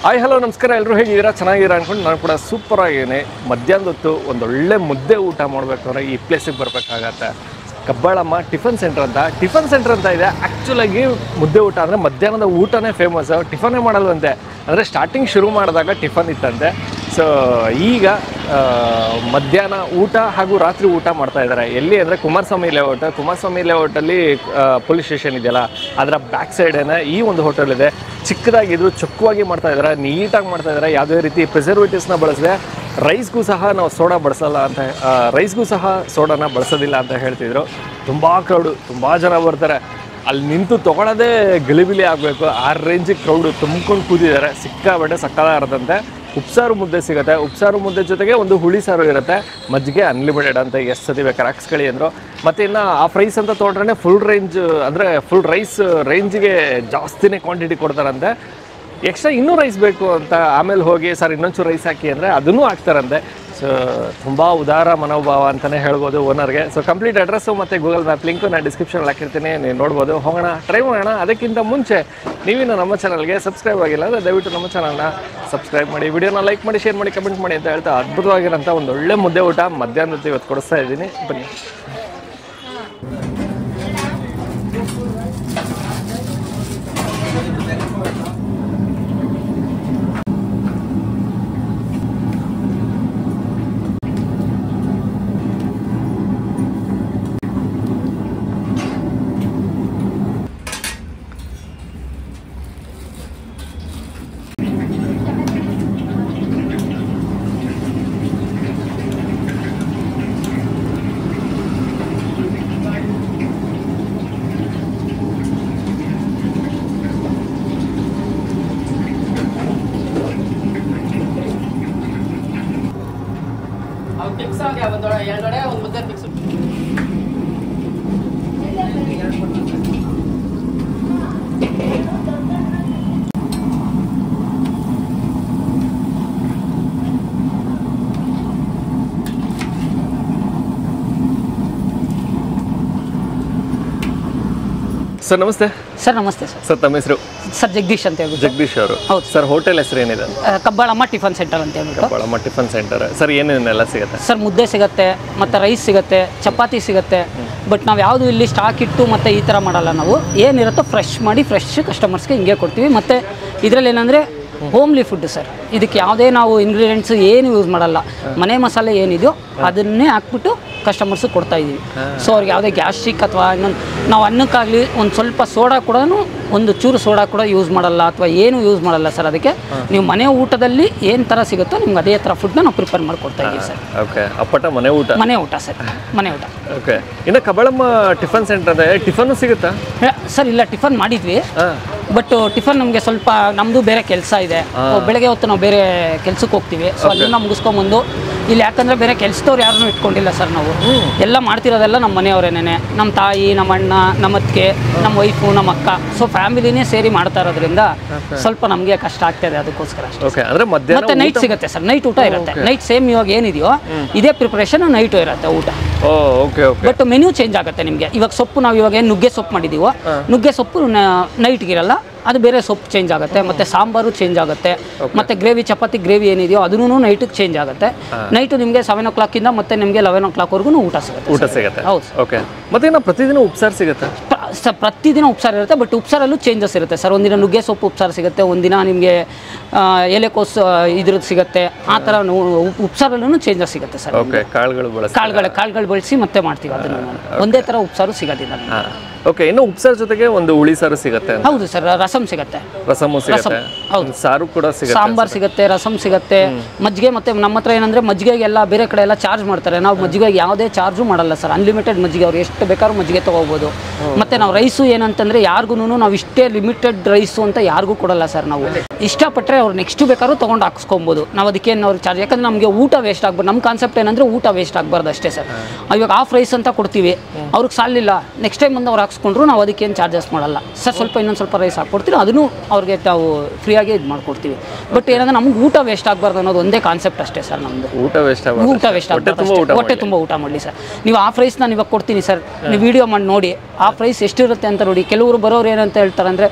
Hi hello ನಮಸ್ಕಾರ, ಎಲ್ಲರೂ ಹೇಗಿದ್ದೀರಾ? ಚೆನ್ನಾಗಿದ್ದೀರಾ ಅಂದ್ಕೊಂಡು ನಾನು ಕೂಡ ಸೂಪರ್ ಆಗಿದ್ದೀನಿ. ಮಧ್ಯಾಹ್ನದ ಹೊತ್ತು ಒಂದೊಳ್ಳೆ ಮುದ್ದೆ ಊಟ ಮಾಡಬೇಕು ಅಂದರೆ ಈ ಪ್ಲೇಸಿಗೆ ಬರಬೇಕಾಗತ್ತೆ. ಕಬ್ಬಾಳಮ್ಮ ಟಿಫನ್ ಸೆಂಟರ್ ಅಂತ ಇದೆ. ಆ್ಯಕ್ಚುಲಾಗಿ ಮುದ್ದೆ ಊಟ ಅಂದರೆ ಮಧ್ಯಾಹ್ನದ ಊಟನೇ ಫೇಮಸ್ಸು, ಟಿಫನ್ನೇ ಮಾಡಲ್ವಂತೆ. ಅಂದರೆ ಸ್ಟಾರ್ಟಿಂಗ್ ಶುರು ಮಾಡಿದಾಗ ಟಿಫನ್ ಇತ್ತಂತೆ. ಸೊ ಈಗ ಮಧ್ಯಾಹ್ನ ಊಟ ಹಾಗೂ ರಾತ್ರಿ ಊಟ ಮಾಡ್ತಾಯಿದ್ದಾರೆ. ಎಲ್ಲಿ ಅಂದರೆ ಕುಮಾರಸ್ವಾಮಿ ಲೇಔಟಲ್ಲಿ ಪೊಲೀಸ್ ಸ್ಟೇಷನ್ ಇದೆಯಲ್ಲ, ಅದರ ಬ್ಯಾಕ್ ಸೈಡೇನೆ ಈ ಒಂದು ಹೋಟೆಲ್ ಇದೆ. ಚಿಕ್ಕದಾಗಿದ್ರು ಚೊಕ್ಕವಾಗಿ ಮಾಡ್ತಾಯಿದ್ದಾರೆ, ನೀಟಾಗಿ ಮಾಡ್ತಾಯಿದ್ದಾರೆ. ಯಾವುದೇ ರೀತಿ ಪ್ರಿಸರ್ವೇಟಿವ್ಸ್ನ ಬಳಸದೆ. ರೈಸ್ಗೂ ಸಹ ನಾವು ಸೋಡಾ ಬಳಸಲ್ಲ ಅಂತ, ರೈಸ್ಗೂ ಸಹ ಸೋಡಾನ ಬಳಸೋದಿಲ್ಲ ಅಂತ ಹೇಳ್ತಿದ್ರು. ತುಂಬ ಕ್ರೌಡು, ತುಂಬ ಜನ ಬರ್ತಾರೆ. ಅಲ್ಲಿ ನಿಂತು ತೊಗೊಳೋದೇ ಗಲಿಬಿಲಿ ಆಗಬೇಕು, ಆ ರೇಂಜಿಗೆ ಕ್ರೌಡು ತುಂಬ್ಕೊಂಡು ಕೂತಿದ್ದಾರೆ. ಸಿಕ್ಕಾಬಟ್ಟೆ ಸಕ್ಕತ್ತಾಗಿರುತ್ತಂತೆ. ಉಪ್ಸಾರು ಮುದ್ದೆ ಸಿಗುತ್ತೆ. ಉಪ್ಸಾರು ಮುದ್ದೆ ಜೊತೆಗೆ ಒಂದು ಹುಳಿ ಸಾರು ಇರುತ್ತೆ. ಮಜ್ಜಿಗೆ ಅನ್ಲಿಮಿಟೆಡ್ ಅಂತ, ಎಷ್ಟು ಸತಿ ಬೇಕಾದ್ರೆ ಹಾಕ್ಸ್ಕೊಳ್ಳಿ ಅಂದರು. ಮತ್ತು ಇನ್ನು ಆ ಪ್ರೈಸ್ ಅಂತ ತೊಗೊಂಡ್ರೆ ಫುಲ್ ರೈಸ್ ರೇಂಜಿಗೆ ಜಾಸ್ತಿನೇ ಕ್ವಾಂಟಿಟಿ ಕೊಡ್ತಾರಂತೆ. ಎಕ್ಸ್ಟ್ರಾ ಇನ್ನೂ ರೈಸ್ ಬೇಕು ಅಂತ ಆಮೇಲೆ ಹೋಗಿ ಸರ್ ಇನ್ನೊಂಚೂರು ರೈಸ್ ಹಾಕಿ ಅಂದರೆ ಅದನ್ನೂ ಹಾಕ್ತಾರಂತೆ. ಸೊ ತುಂಬ ಉದಾರ ಮನೋಭಾವ ಅಂತಲೇ ಹೇಳ್ಬೋದು ಓನರ್ಗೆ. ಸೊ ಕಂಪ್ಲೀಟ್ ಅಡ್ರೆಸ್ಸು ಮತ್ತು ಗೂಗಲ್ ಮ್ಯಾಪ್ ಲಿಂಕು ನಾನು ಡಿಸ್ಕ್ರಿಪ್ಷನಲ್ಲಿ ಹಾಕಿರ್ತೀನಿ, ನೀವು ನೋಡ್ಬೋದು. ಹೋಗೋಣ, ಟ್ರೈ ಮಾಡೋಣ. ಅದಕ್ಕಿಂತ ಮುಂಚೆ ನೀವಿನ್ನು ನಮ್ಮ ಚಾನಲ್ಗೆ ಸಬ್ಸ್ಕ್ರೈಬ್ ಆಗಿಲ್ಲ ಅಂದರೆ ದಯವಿಟ್ಟು ನಮ್ಮ ಚಾನಲ್ನ ಸಬ್ಸ್ಕ್ರೈಬ್ ಮಾಡಿ, ವಿಡಿಯೋನ ಲೈಕ್ ಮಾಡಿ, ಶೇರ್ ಮಾಡಿ, ಕಮೆಂಟ್ ಮಾಡಿ ಅಂತ ಹೇಳ್ತಾ ಅದ್ಭುತವಾಗಿರೋಂಥ ಒಂದು ಒಳ್ಳೆ ಮುದ್ದೆ ಊಟ ಮಧ್ಯಾಹ್ನದ ಇವತ್ತು ಕೊಡಿಸ್ತಾ ಇದ್ದೀನಿ. ಬನ್ನಿ. ಸರ್ ನಮಸ್ತೆ. ಸರ್ ನಮಸ್ತೆ ಸರ್. ಸರ್ ತಮ್ಮ ಹೆಸರು? ಸರ್ ಜಗದೀಶ್ ಅಂತ ಹೇಳ್ಬಿಟ್ಟು. ಜಗದೀಶ್ ಅವರು. ಹೌದು ಸರ್. ಹೋಟೆಲ್ ಹೆಸರು ಏನಿದೆ? ಕಬ್ಬಾಳಮ್ಮ ಟಿಫನ್ ಸೆಂಟರ್ ಅಂತ ಹೇಳ್ಬಿಟ್ಟು. Kabbalamma tiffin centre. ಸರ್ ಏನೇನೆಲ್ಲ ಸಿಗುತ್ತೆ? ಸರ್ ಮುದ್ದೆ ಸಿಗುತ್ತೆ, ಮತ್ತು ರೈಸ್ ಸಿಗುತ್ತೆ, ಚಪಾತಿ ಸಿಗುತ್ತೆ. ಬಟ್ ನಾವು ಯಾವುದು ಇಲ್ಲಿ ಸ್ಟಾಕ್ ಇಟ್ಟು ಮತ್ತು ಈ ಥರ ಮಾಡಲ್ಲ. ನಾವು ಏನಿರುತ್ತೋ ಫ್ರೆಶ್ ಮಾಡಿ ಫ್ರೆಶ್ ಕಸ್ಟಮರ್ಸ್ಗೆ ಹಿಂಗೆ ಕೊಡ್ತೀವಿ. ಮತ್ತು ಇದರಲ್ಲಿ ಏನಂದರೆ ಹೋಮ್ಲಿ ಫುಡ್ ಸರ್. ಇದಕ್ಕೆ ಯಾವುದೇ ನಾವು ಇಂಗ್ರೀಡಿಯೆಂಟ್ಸ್ ಏನು ಯೂಸ್ ಮಾಡಲ್ಲ. ಮನೆ ಮಸಾಲೆ ಏನಿದೆಯೋ ಅದನ್ನೇ ಹಾಕ್ಬಿಟ್ಟು ಕಸ್ಟಮರ್ಸು ಕೊಡ್ತಾ ಇದ್ದೀವಿ. ಸೊ ಅವ್ರಿಗೆ ಯಾವುದೇ ಗ್ಯಾಸ್ಟ್ರಿಕ್ ಅಥವಾ ಇನ್ನೊಂದು ನಾವು ಅನ್ನಕ್ಕಾಗಲಿ ಒಂದು ಸ್ವಲ್ಪ ಸೋಡಾ ಕೂಡ, ಒಂದು ಚೂರು ಸೋಡಾ ಕೂಡ ಯೂಸ್ ಮಾಡಲ್ಲ ಅಥವಾ ಏನು ಯೂಸ್ ಮಾಡಲ್ಲ ಸರ್. ಅದಕ್ಕೆ ನೀವು ಮನೆ ಊಟದಲ್ಲಿ ಏನು ಥರ ಸಿಗುತ್ತೋ ನಿಮ್ಗೆ ಅದೇ ಥರ ಫುಡ್ನ ನಾವು ಪ್ರಿಪೇರ್ ಮಾಡಿ ಕೊಡ್ತಾ ಇದ್ದೀವಿ ಸರ್. ಓಕೆ. ಅಪ್ಪಟ ಮನೆ ಊಟ ಸರ್, ಮನೆ ಊಟ. ಓಕೆ. ಇನ್ನು ಕಬ್ಬಾಳಮ್ಮ ಟಿಫನ್ ಸೆಂಟರ್ ಅಂದರೆ ಟಿಫನ್ನು ಸಿಗುತ್ತಾ ಸರ್? ಇಲ್ಲ, ಟಿಫನ್ ಮಾಡಿದ್ವಿ. ಬಟ್ ಟಿಫನ್ ನಮಗೆ ಸ್ವಲ್ಪ ನಮ್ಮದು ಬೇರೆ ಕೆಲಸ ಇದೆ. ಬೆಳಗ್ಗೆ ಹೊತ್ತು ನಾವು ಬೇರೆ ಕೆಲ್ಸಕ್ಕೆ ಹೋಗ್ತೀವಿ. ಸೊ ಅಲ್ಲಿಂದ ಮುಗಿಸ್ಕೊಂಬಂದು ಇಲ್ಲಿ, ಯಾಕಂದರೆ ಬೇರೆ ಕೆಲಸದವ್ರು ಯಾರನ್ನೂ ಇಟ್ಕೊಂಡಿಲ್ಲ ಸರ್. ನಾವು ಎಲ್ಲ ಮಾಡ್ತಿರೋದೆಲ್ಲ ನಮ್ಮ ಮನೆಯವರೇನೆ, ನಮ್ಮ ತಾಯಿ, ನಮ್ಮ ಅಣ್ಣ, ನಮ್ಮ ಅತ್ತಿಗೆ, ನಮ್ಮ ವೈಫು, ನಮ್ಮ ಅಕ್ಕ. ಸೊ ಫ್ಯಾಮಿಲಿನೇ ಸೇರಿ ಮಾಡ್ತಾ ಇರೋದ್ರಿಂದ ಸ್ವಲ್ಪ ನಮಗೆ ಕಷ್ಟ ಆಗ್ತಾಯಿದೆ. ಅದಕ್ಕೋಸ್ಕರ ಮತ್ತೆ ನೈಟ್ ಸಿಗುತ್ತೆ ಸರ್. ನೈಟ್ ಊಟ ಇರುತ್ತೆ. ನೈಟ್ ಸೇಮ್ ಇವಾಗ ಏನಿದೆಯೋ ಇದೇ ಪ್ರಿಪ್ರೇಷನ್ ನೈಟು ಇರುತ್ತೆ ಊಟ. ಬಟ್ ಮೆನ್ಯೂ ಚೇಂಜ್ ಆಗುತ್ತೆ ನಿಮಗೆ. ಇವಾಗ ಸೊಪ್ಪು ನಾವು ಇವಾಗ ಏನು ನುಗ್ಗೆ ಸೊಪ್ಪು ಮಾಡಿದ್ದೀವೋ, ನುಗ್ಗೆ ಸೊಪ್ಪು ನೈಟ್ಗಿರಲ್ಲ, ಅದು ಬೇರೆ ಸೊಪ್ಪು ಚೇಂಜ್ ಆಗುತ್ತೆ. ಮತ್ತು ಸಾಂಬಾರು ಚೇಂಜ್ ಆಗುತ್ತೆ. ಮತ್ತು ಚಪಾತಿ ಗ್ರೇವಿ ಏನಿದೆಯೋ ಅದನ್ನು ನೈಟಿಗೆ ಚೇಂಜ್ ಆಗುತ್ತೆ. ನೈಟು ನಿಮಗೆ 7 o'clock ಮತ್ತೆ ನಿಮಗೆ 11 o'clock ಊಟ ಸಿಗುತ್ತೆ. ಹೌದು. ಓಕೆ. ಮತ್ತೆ ಪ್ರತಿದಿನ ಉಪ್ಸಾರು ಸಿಗುತ್ತೆ ಸರ್? ಪ್ರತಿದಿನ ಉಪ್ಸಾರು ಇರುತ್ತೆ. ಬಟ್ ಉಪ್ಸಾರಲ್ಲೂ ಚೇಂಜಸ್ ಇರುತ್ತೆ ಸರ್. ಒಂದಿನ ನುಗ್ಗೆ ಸೊಪ್ಪು ಉಪ್ಸಾರು ಸಿಗುತ್ತೆ, ಒಂದಿನ ನಿಮಗೆ ಎಲೆಕೋಸು ಇದ್ರದ್ದು ಸಿಗುತ್ತೆ. ಆ ಥರ ಉಪ್ಸಾರಲ್ಲೂ ಚೇಂಜಸ್ ಸಿಗುತ್ತೆ ಸರ್. ಕಾಳುಗಳು ಬಳಸಿ ಮತ್ತೆ ಮಾಡ್ತೀವಿ ಅದನ್ನು. ಒಂದೇ ಥರ ಉಪ್ಸಾರು ಸಿಗೋದಿಲ್ಲ. ಓಕೆ. ಇನ್ನು ಉಪ್ಸಾರು ಜೊತೆಗೆ ಒಂದು ಹುಳಿ ಸಾರು ಸಿಗುತ್ತೆ? ಹೌದು ಸರ್. ರಸಮ್ ಸಿಗುತ್ತೆ. ಹೌದು. ಸಾರು ಕೂಡ ಸಿಗುತ್ತೆ. ಸಾಂಬಾರ್ ಸಿಗುತ್ತೆ, ರಸಮ್ ಸಿಗುತ್ತೆ, ಮಜ್ಜಿಗೆ. ಮತ್ತೆ ನಮ್ಮ ಹತ್ರ ಏನಂದ್ರೆ ಮಜ್ಜಿಗೆಗೆಲ್ಲ ಬೇರೆ ಕಡೆ ಎಲ್ಲ ಚಾರ್ಜ್ ಮಾಡ್ತಾರೆ. ನಾವು ಮಜ್ಜಿಗೆಗೆ ಯಾವುದೇ ಚಾರ್ಜು ಮಾಡಲ್ಲ ಸರ್. ಅನ್ಲಿಮಿಟೆಡ್ ಮಜ್ಜಿಗೆ, ಅವ್ರು ಎಷ್ಟು ಬೇಕಾದ್ರೂ ಮಜ್ಜಿಗೆ ತೊಗೋಬೋದು. ಮತ್ತೆ ನಾವು ರೈಸು ಏನಂತಂದ್ರೆ ಯಾರಿಗೂ ನಾವು ಇಷ್ಟೇ ಲಿಮಿಟೆಡ್ ರೈಸು ಅಂತ ಯಾರಿಗೂ ಕೊಡಲ್ಲ ಸರ್. ನಾವು ಇಷ್ಟಪಟ್ಟರೆ ಅವ್ರು ನೆಕ್ಸ್ಟ್ ಬೇಕಾದ್ರೂ ತೊಗೊಂಡು ಹಾಕ್ಸ್ಕೊಬೋದು. ನಾವು ಅದಕ್ಕೇನು ಅವ್ರಿಗೆ ಚಾರ್ಜ್, ಯಾಕಂದ್ರೆ ನಮಗೆ ಊಟ ವೇಸ್ಟ್ ಆಗ್ಬಾರ್ದು. ನಮ್ಮ ಕಾನ್ಸೆಪ್ಟ್ ಏನಂದ್ರೆ ಊಟ ವೇಸ್ಟ್ ಆಗಬಾರ್ದು ಅಷ್ಟೇ ಸರ್. ಇವಾಗ ಹಾಫ್ ರೈಸ್ ಅಂತ ಕೊಡ್ತೀವಿ, ಅವ್ರಿಗೆ ಸಾಲಿಲ್ಲ, ನೆಕ್ಸ್ಟ್ ಟೈಮ್ ಬಂದು ಅವ್ರು ಹಾಕ್ಸ್ಕೊಂಡ್ರು ನಾವು ಅದಕ್ಕೇನು ಚಾರ್ಜಸ್ ಮಾಡಲ್ಲ ಸರ್. ಇನ್ನೊಂದು ಸ್ವಲ್ಪ ರೈಸ್ ಹಾಕ್ಕೊಡ್ತೀವಿ, ಅದನ್ನು ಅವ್ರಿಗೆ ನಾವು ಫ್ರೀಯಾಗಿ ಇದು ಮಾಡ್ಕೊಡ್ತೀವಿ. ಬಟ್ ಏನಂದ್ರೆ ನಮ್ಗೆ ಊಟ ವೇಸ್ಟ್ ಆಗಬಾರ್ದು ಅನ್ನೋದು ಒಂದೇ ಕಾನ್ಸೆಪ್ಟ್ ಅಷ್ಟೇ ಸರ್ ನಮ್ಮದು. ಊಟ ವೇಸ್ಟ್ ಆಗಬಾರ್ದು, ಹೊಟ್ಟೆ ತುಂಬ ಊಟ ಮಾಡಲಿ ಸರ್. ನೀವು ಹಾಫ್ ರೈಸ್ ನಾನು ಇವಾಗ ಕೊಡ್ತೀನಿ ಸರ್, ನೀವು ವಿಡಿಯೋ ಮಾಡಿ ನೋಡಿ ಹಾಫ್ ರೈಸ್ ಎಷ್ಟಿರುತ್ತೆ ಅಂತ ನೋಡಿ. ಕೆಲವರು ಬರೋರು ಏನಂತ ಹೇಳ್ತಾರೆ ಅಂದರೆ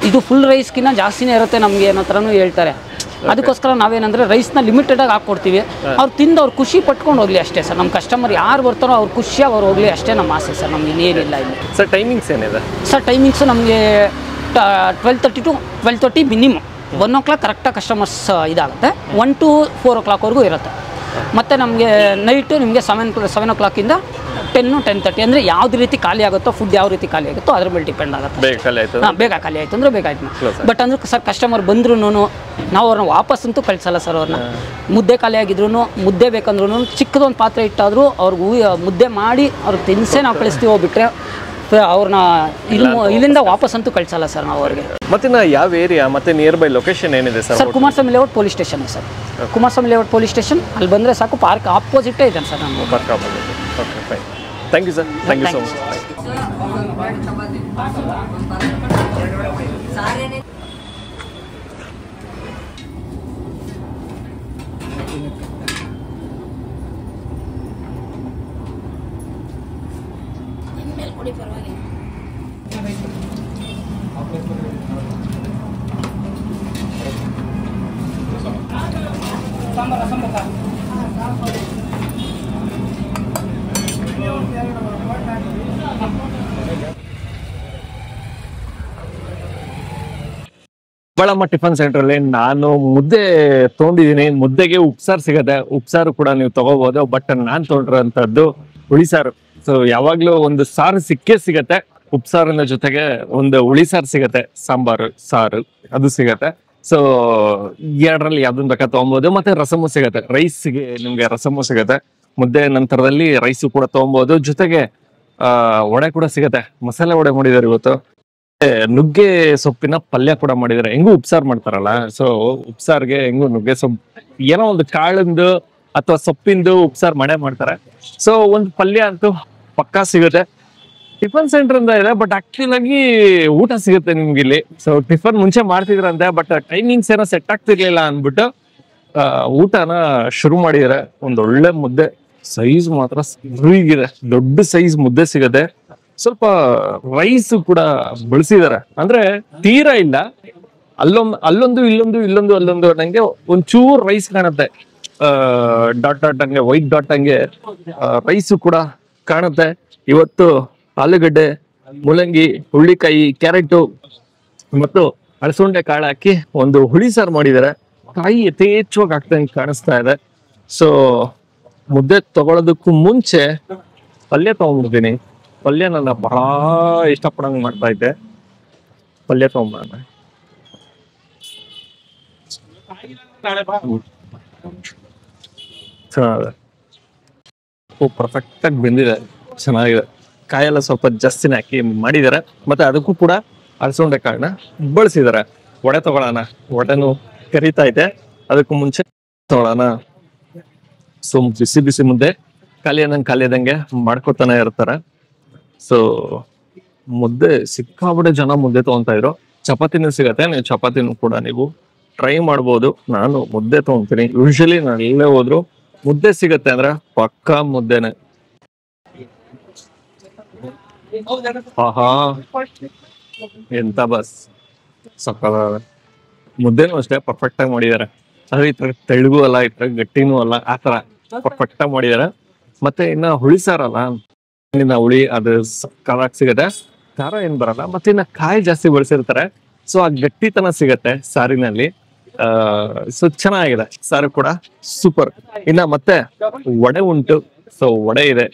ಇದು ಫುಲ್ ರೈಸ್ಗಿನ್ನ ಜಾಸ್ತಿನೇ ಇರುತ್ತೆ ನಮಗೆ ಅನ್ನೋ ಥರನೂ ಹೇಳ್ತಾರೆ. ಅದಕ್ಕೋಸ್ಕರ ನಾವೇನಂದರೆ ರೈಸ್ನ ಲಿಮಿಟೆಡಾಗಿ ಹಾಕ್ಕೊಡ್ತೀವಿ. ಅವ್ರು ತಿಂದು ಅವ್ರು ಖುಷಿ ಪಟ್ಕೊಂಡು ಹೋಗಲಿ ಅಷ್ಟೇ ಸರ್. ನಮ್ಮ ಕಸ್ಟಮರ್ ಯಾರು ಬರ್ತಾರೋ ಅವ್ರು ಖುಷಿಯಾಗಿ ಅವ್ರು ಹೋಗಲಿ ಅಷ್ಟೇ ನಮ್ಮ ಆಸೆ ಸರ್. ನಮ್ಗೆ ಇನ್ನೇನಿಲ್ಲ ಇಲ್ಲಿ. ಸರ್ ಟೈಮಿಂಗ್ಸ್ ಏನಿದೆ? ಸರ್ ಟೈಮಿಂಗ್ಸು ನಮಗೆ 12:30 to 12:30 ಮಿನಿಮಮ್. 1 o'clock ಕರೆಕ್ಟಾಗಿ ಕಸ್ಟಮರ್ಸ್ ಇದಾಗುತ್ತೆ. 1 to 4 o'clockವರೆಗೂ ಇರುತ್ತೆ. ಮತ್ತು ನಮಗೆ ನೈಟು ನಿಮಗೆ 7 o'clock-ಇಂದ 10-10:30 ಅಂದರೆ ಯಾವ್ದು ರೀತಿ ಖಾಲಿ ಆಗುತ್ತೋ, ಫುಡ್ ಯಾವ ರೀತಿ ಖಾಲಿ ಆಗುತ್ತೋ ಅದ್ರ ಮೇಲೆ ಡಿಪೆಂಡ್ ಆಗುತ್ತೆ. ಬೇಗ ಖಾಲಿ ಆಯಿತು ಬೇಗ ಖಾಲಿ ಆಯಿತು ಅಂದರೆ ಬೇಗ ಆಯ್ತು. ಬಟ್ ಅಂದ್ರೆ ಸರ್ ಕಸ್ಟಮರ್ ಬಂದ್ರೂ ನಾವು ಅವ್ರನ್ನ ವಾಪಸ್ಸಂತೂ ಕಳಿಸಲ್ಲ ಸರ್. ಅವ್ರನ್ನ ಮುದ್ದೆ ಖಾಲಿ ಆಗಿದ್ರು, ಮುದ್ದೆ ಬೇಕಂದ್ರೂ ಚಿಕ್ಕದೊಂದು ಪಾತ್ರೆ ಇಟ್ಟಾದರೂ ಅವ್ರಿಗೆ ಮುದ್ದೆ ಮಾಡಿ ಅವ್ರಿಗೆ ತಿನ್ಸೇ ನಾವು ಕಳಿಸ್ತೀವಿ. ಹೋಗ್ಬಿಟ್ರೆ ಅವ್ರನ್ನ ಇಲ್ಲಿಂದ ವಾಪಸ್ಸಂತೂ ಕಳಿಸಲ್ಲ ಸರ್ ನಾವು ಅವ್ರಿಗೆ. ಮತ್ತೆ ಯಾವ ಏರಿಯಾ ಮತ್ತೆ ನಿಯರ್ ಬೈ ಲೊಕೇಶನ್ ಏನಿದೆ sir? Sir Kumaraswamy layout police station sir. Kumaraswamy layout police station ಅಲ್ಲಿ ಬಂದರೆ ಸಾಕು. ಪಾರ್ಕ್ ಆಪೋಸಿಟೇ ಇದೆ ಸರ್ ನಮ್ಮ park opposite. Okay fine. Thank you sir. Thank you so much. Kabbalamma tiffin centre ಅಲ್ಲಿ ನಾನು ಮುದ್ದೆ ತೊಗೊಂಡಿದ್ದೀನಿ. ಮುದ್ದೆಗೆ ಉಪ್ಸಾರು ಸಿಗತ್ತೆ. ಉಪ್ಸಾರು ಕೂಡ ನೀವು ತಗೋಬಹುದು. But non ತೊಗೊಂಡಿರೋಂಥದ್ದು ಹುಳಿಸಾರು. ಸೊ ಯಾವಾಗ್ಲೂ ಒಂದು ಸಾರು ಸಿಗತ್ತೆ. ಉಪ್ಸಾರಿನ ಜೊತೆಗೆ ಒಂದು ಹುಳಿಸಾರು ಸಿಗತ್ತೆ, ಸಾಂಬಾರು ಸಾರು ಅದು ಸಿಗತ್ತೆ. ಸೊ ಎರಡರಲ್ಲಿ ಯಾವ್ದನ್ ಬೇಕಾ ತಗೊಬಹುದು. ಮತ್ತೆ ರಸಮು ಸಿಗತ್ತೆ. ರೈಸ್ಗೆ ನಿಮ್ಗೆ ರಸಮು ಸಿಗತ್ತೆ. ಮುದ್ದೆ ನಂತರದಲ್ಲಿ ರೈಸು ಕೂಡ ತಗೊಬಹುದು. ಜೊತೆಗೆ ವಡೆ ಕೂಡ ಸಿಗತ್ತೆ. ಮಸಾಲೆ ವಡೆ ಮಾಡಿದಾರೆ ಇವತ್ತು. ನುಗ್ಗೆ ಸೊಪ್ಪಿನ ಪಲ್ಯ ಕೂಡ ಮಾಡಿದಾರೆ. ಹೆಂಗು ಉಪ್ಸಾರು ಮಾಡ್ತಾರಲ್ಲ, ಸೊ ಉಪ್ಸಾರ್ಗೆ ಹೆಂಗು ನುಗ್ಗೆ ಸೊಪ್ಪು ಏನೋ ಒಂದು ಕಾಳಿಂದು ಅಥವಾ ಸೊಪ್ಪಿಂದು ಉಪ್ಸಾರು ಮಾಡ್ತಾರೆ. ಸೊ ಒಂದು ಪಲ್ಯ ಅಂತೂ ಪಕ್ಕಾ ಸಿಗುತ್ತೆ. ಟಿಫನ್ ಸೆಂಟರ್ ಅಂತ ಇದೆ, ಬಟ್ ಆಕ್ಚುಲ್ ಆಗಿ ಊಟ ಸಿಗುತ್ತೆ ನಿಮ್ಗೆ ಇಲ್ಲಿ. ಸೊ ಟಿಫನ್ ಮುಂಚೆ ಮಾಡ್ತಿದ್ರಂತೆ, ಬಟ್ ಟೈಮಿಂಗ್ಸ್ ಏನೋ ಸೆಟ್ ಆಗ್ತಿರ್ಲಿಲ್ಲ ಅಂದ್ಬಿಟ್ಟು ಊಟನ ಶುರು ಮಾಡಿದಾರೆ. ಒಂದ್ ಒಳ್ಳೆ ಮುದ್ದೆ, ಸೈಜ್ ಮಾತ್ರ ಸರಿಗಿದೆ, ದೊಡ್ಡ ಸೈಜ್ ಮುದ್ದೆ ಸಿಗತ್ತೆ. ಸ್ವಲ್ಪ ರೈಸ್ ಕೂಡ ಬಳಸಿದಾರೆ, ಅಂದ್ರೆ ತೀರಾ ಇಲ್ಲ. ಅಲ್ಲೊಂದು ಇಲ್ಲೊಂದು ನಂಗೆ ಒಂಚೂರು ರೈಸ್ ಕಾಣುತ್ತೆ. ಡಾಟ್ ಹಂಗೆ ವೈಟ್ ಡಾಟ್ ಹಂಗೆ ರೈಸು ಕೂಡ ಕಾಣುತ್ತೆ. ಇವತ್ತು ಆಲೂಗಡ್ಡೆ, ಮೂಲಂಗಿ, ಹುಳ್ಳಿಕಾಯಿ, ಕ್ಯಾರೆಟ್ ಮತ್ತು ಅಳಸಂಡೆ ಕಾಳು ಹಾಕಿ ಒಂದು ಹುಳಿ ಸಾರು ಮಾಡಿದ್ದಾರೆ. ಕಾಯಿ ಯಥೇಚ್ಛವಾಗಿ ಆಗ್ತಂಗೆ ಕಾಣಿಸ್ತಾ ಇದೆ. ಸೊ ಮುದ್ದೆ ತಗೊಳ್ಳೋದಕ್ಕೂ ಮುಂಚೆ ಪಲ್ಯ ತಗೊಂಡ್ಬಿಡ್ತೀನಿ. ಪಲ್ಯ ನನ್ನ ಬಹಳ ಇಷ್ಟಪಡಂಗೆ ಮಾಡ್ತಾ ಇದ್ದೆ. ಪಲ್ಯ ತಗೊಂಡ್ಬರೋಣ. ಚೆನ್ನಾಗಿದೆ, ಪರ್ಫೆಕ್ಟ್ ಆಗಿ ಬೆಂದಿದೆ, ಚೆನ್ನಾಗಿದೆ. ಕಾಯೆಲ್ಲ ಸ್ವಲ್ಪ ಜಾಸ್ತಿನೇ ಹಾಕಿ ಮಾಡಿದ್ದಾರೆ. ಮತ್ತೆ ಅದಕ್ಕೂ ಕೂಡ ಅಳಸಂಡೆ ಕಾಳನ್ನ ಬಳಸಿದ್ದಾರೆ. ವಡೆ ತಗೊಳ್ಳೋಣ. ವಡೆನು ಕರಿತಾ ಇದೆ. ಅದಕ್ಕೂ ಮುಂಚೆ ತಗೊಳ್ಳೋಣ. ಸೊ ಬಿಸಿ ಬಿಸಿ ಮುದ್ದೆ ಖಾಲಿಯಾದಂಗೆ ಮಾಡ್ಕೊತಾನೆ ಇರ್ತಾರೆ. ಸೊ ಮುದ್ದೆ ಸಿಕ್ಕಾಬಿಟ್ಟೆ ಜನ ಮುದ್ದೆ ತಗೊಂತಾ ಇದ್ರು. ಚಪಾತಿನೂ ಸಿಗತ್ತೆ, ನೀವು ಚಪಾತಿನೂ ಕೂಡ ನೀವು ಟ್ರೈ ಮಾಡ್ಬೋದು. ನಾನು ಮುದ್ದೆ ತಗೊಂತೀನಿ. ಯೂಶಲಿ ನಾನು ಎಲ್ಲೇ ಹೋದ್ರು ಮುದ್ದೆ ಸಿಗತ್ತೆ ಅಂದ್ರೆ ಪಕ್ಕಾ ಮುದ್ದೆನೆ. ಆಹಾ, ಎಂತ ಬಸ್ ಸಕ್ಕದ ಮುದ್ದೆನೂ ಅಷ್ಟೇ ಪರ್ಫೆಕ್ಟ್ ಆಗಿ ಮಾಡಿದ್ದಾರೆ. ಆದ್ರೆ ಈ ತರ ತೆಳುಗೂ ಅಲ್ಲ, ಈ ತರ ಗಟ್ಟಿನೂ ಅಲ್ಲ, ಆತರ ಪರ್ಫೆಕ್ಟ್ ಆಗಿ ಮಾಡಿದ್ದಾರೆ. ಮತ್ತೆ ಇನ್ನ ಹುಳಿ ಸಾರಲ್ಲ, ಹುಳಿ ಅದು ಸಕ್ಕದಾಗಿ ಸಿಗತ್ತೆ. ಖಾರ ಏನ್ ಬರಲ್ಲ. ಮತ್ತೆ ಇನ್ನ ಕಾಯಿ ಜಾಸ್ತಿ ಬಳಸಿರ್ತಾರೆ. ಸೊ ಆ ಗಟ್ಟಿತನ ಸಿಗತ್ತೆ ಸಾರಿನಲ್ಲಿ. ಸೊ ಚೆನ್ನಾಗಿದೆ ಸಾರು ಕೂಡ, ಸೂಪರ್. ಇನ್ನ ಮತ್ತೆ ವಡೆ ಉಂಟು. ಸೊ ವಡೆ ಇದೆ.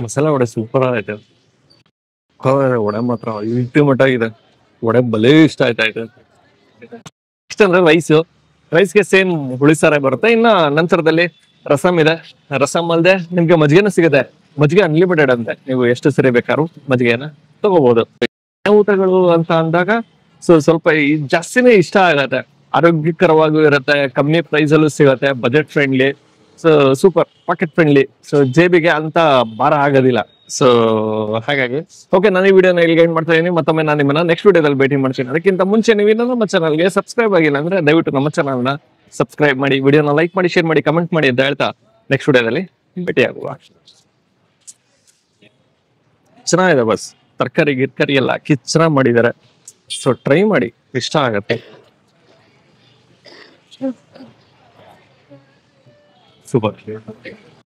ಮಸಾಲೆ ವಡೆ ಸೂಪರ್ ಆಗೈತೆ. ವಡೆ ಮಾತ್ರ ಅಲ್ಟಿಮೇಟ್ ಆಗಿದೆ. ವಡೆ ಬಲೇ ಇಷ್ಟ ಆಯ್ತಾ ಇದೆ. ಇಷ್ಟ ಅಂದ್ರೆ ರೈಸ್ಗೆ ಸೇಮ್ ಹುಳಿ ಸಾರೇ ಬರುತ್ತೆ. ಇನ್ನ ನಂತರದಲ್ಲಿ ರಸಮ್ ಇದೆ. ರಸಮ್ ಅಲ್ಲದೆ ನಿಮ್ಗೆ ಮಜ್ಜಿಗೆನೂ ಸಿಗುತ್ತೆ. ಮಜ್ಜಿಗೆ ಅನ್ಲಿಮಿಟೆಡ್ ಅಂತೆ, ನೀವು ಎಷ್ಟು ಸರಿ ಬೇಕಾದ್ರೂ ಮಜ್ಜಿಗೆನ ತಗೋಬಹುದು. ಊಟಗಳು ಅಂತ ಅಂದಾಗ ಸೊ ಸ್ವಲ್ಪ ಜಾಸ್ತಿನೇ ಇಷ್ಟ ಆಗತ್ತೆ. ಆರೋಗ್ಯಕರವಾಗೂ ಇರುತ್ತೆ, ಕಮ್ಮಿ ಪ್ರೈಸ್ ಅಲ್ಲೂ ಸಿಗತ್ತೆ, budget friendly. So super, pocket friendly. So ಜೇಬಿಗೆ ಅಂತ ಭಾರ ಆಗೋದಿಲ್ಲ. ಸೊ ಹಾಗಾಗಿ ಓಕೆ, ನಾನು ಈ ವಿಡಿಯೋನ ಇಲ್ಲಿ ಎಂಡ್ ಮಾಡ್ತಾ ಇದೀನಿ. ಮತ್ತೊಮ್ಮೆ ನಾನು ನಿಮ್ಮನ್ನ ನೆಕ್ಸ್ಟ್ ವಿಡಿಯೋದಲ್ಲಿ ಭೇಟಿ ಮಾಡ್ತೀನಿ. ಅದಕ್ಕಿಂತ ಮುಂಚೆ ನೀವು ನಮ್ಮ ಚಾನಲ್ಗೆ ಸಬ್ಸ್ಕ್ರೈಬ್ ಆಗಿಲ್ಲ ಅಂದ್ರೆ ದಯವಿಟ್ಟು ನಮ್ಮ ಚಾನಲ್ನ ಸಬ್ಸ್ಕ್ರೈಬ್ ಮಾಡಿ, ವಿಡಿಯೋನ ಲೈಕ್ ಮಾಡಿ, ಶೇರ್ ಮಾಡಿ, ಕಮೆಂಟ್ ಮಾಡಿ ಅಂತ ಹೇಳ್ತಾ ನೆಕ್ಸ್ಟ್ ವಿಡಿಯೋದಲ್ಲಿ ಭೇಟಿ ಆಗುವ. ಚೆನ್ನಾಗಿದೆ ಬಸ್. ತರಕಾರಿ ಗಿರ್ಕಾರಿ ಎಲ್ಲ ಹಾಕಿ ಚೆನ್ನಾಗಿ ಮಾಡಿದ್ದಾರೆ. ಸೊ ಟ್ರೈ ಮಾಡಿ, ಇಷ್ಟ ಆಗತ್ತೆ. ಸೂಪರ್.